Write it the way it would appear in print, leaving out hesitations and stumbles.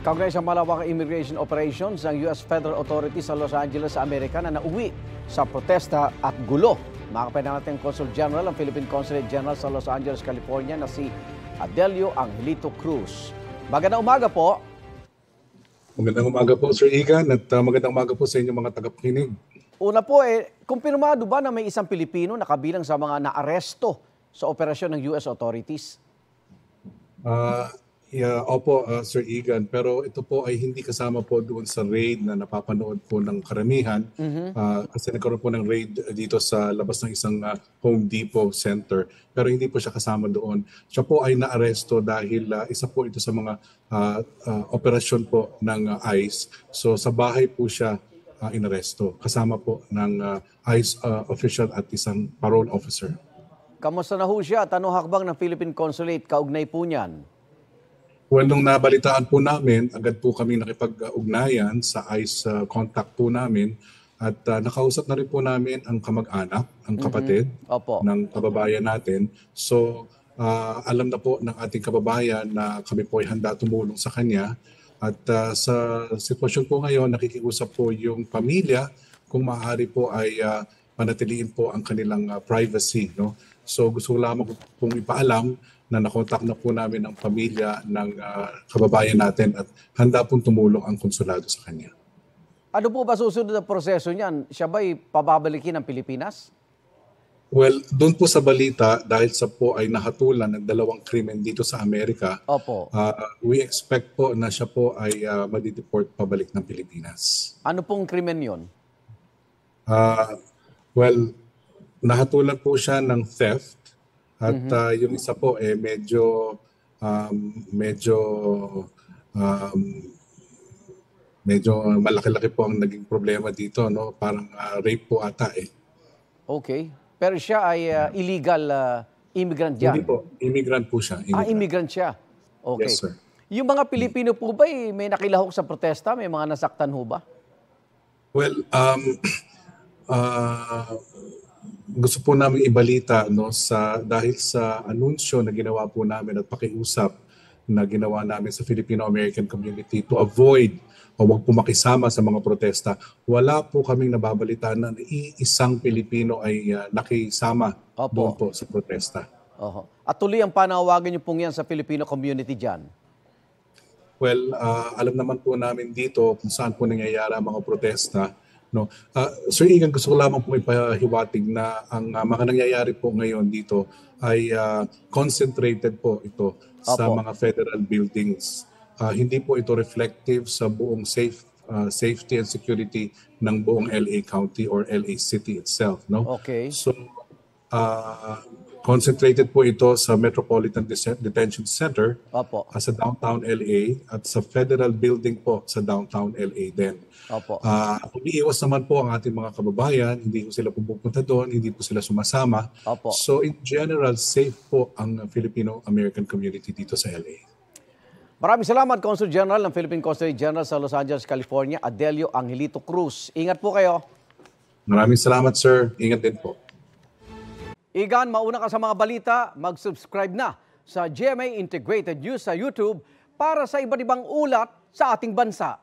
Kaugnay sa malawakang immigration operations ng U.S. Federal Authorities sa Los Angeles, Amerika na nauwi sa protesta at gulo. Makapay natin Consul General, ang Philippine Consulate General sa Los Angeles, California na si Adelio Angelito Cruz. Magandang umaga po. Magandang umaga po, Sir Igan, at magandang umaga po sa inyong mga tagapakinig. Una po, kumpirmado ba na may isang Pilipino na kabilang sa mga naaresto sa operasyon ng U.S. authorities? Opo, Sir Igan, pero ito po ay hindi kasama po doon sa raid na napapanood po ng karamihan. Kasi nagkaroon po ng raid dito sa labas ng isang Home Depot Center, pero hindi po siya kasama doon. Siya po ay naaresto dahil isa po ito sa mga operasyon po ng ICE. So sa bahay po siya inaresto, kasama po ng ICE official at isang parole officer. Kamusta na ho siya at anong hakbang ng Philippine Consulate kaugnay po niyan? Well, nung nabalitaan po namin, agad po kami nakipag-ugnayan sa ICE contact po namin at nakausap na rin po namin ang kamag-anak, ang kapatid ng kababayan natin. So, alam na po ng ating kababayan na kami po ay handa tumulong sa kanya. At sa sitwasyon po ngayon, nakikiusap po yung pamilya kung maaari po ay panatiliin po ang kanilang privacy. No? So, gusto ko lamang pong ipaalam na nakontak na po namin ang pamilya ng kababayan natin at handa pong tumulong ang konsulado sa kanya. Ano po ba susunod na proseso niyan? Siya ba'y pababalikin ng Pilipinas? Well, doon po sa balita, dahil sa po ay nahatulan ng dalawang krimen dito sa Amerika, we expect po na siya po ay madideport pabalik ng Pilipinas. Ano pong krimen yun? Well, nahatulan po siya ng theft. At yung isa po medyo malaki-laki po ang naging problema dito, no? Parang rape po ata eh. Okay. Pero siya ay illegal immigrant dyan? Hindi po, immigrant po siya. Immigrant siya. Okay. Yes, sir. Yung mga Pilipino po ba may nakilahok sa protesta? May mga nasaktan ho ba? Well, gusto po namin ibalita dahil sa anunsyo na ginawa po namin at pakiusap na ginawa namin sa Filipino-American community to avoid o wag po makisama sa mga protesta. Wala po kaming nababalita na iisang Pilipino ay nakisama doon po sa protesta. At tuloy ang panawagan niyo pong yan sa Filipino community dyan? Well, alam naman po namin dito kung saan po nangyayari ang mga protesta. No. Sir Igan, gusto ko lamang po ipahiwatig na ang mga nangyayari po ngayon dito ay concentrated po ito sa mga federal buildings. Hindi po ito reflective sa buong safety and security ng buong LA County or LA City itself. No? Okay. So, concentrated po ito sa Metropolitan Detention Center sa downtown LA at sa federal building po sa downtown LA din. Umiiwas naman po ang ating mga kababayan, hindi po sila pupunta doon, hindi po sila sumasama. So in general, safe po ang Filipino-American community dito sa LA. Maraming salamat, Consul General ng Philippine Consulate General sa Los Angeles, California, Adelio Angelito Cruz. Ingat po kayo. Maraming salamat, sir. Ingat din po. Igan, mauna ka sa mga balita, mag-subscribe na sa GMA Integrated News sa YouTube para sa iba't ibang ulat sa ating bansa.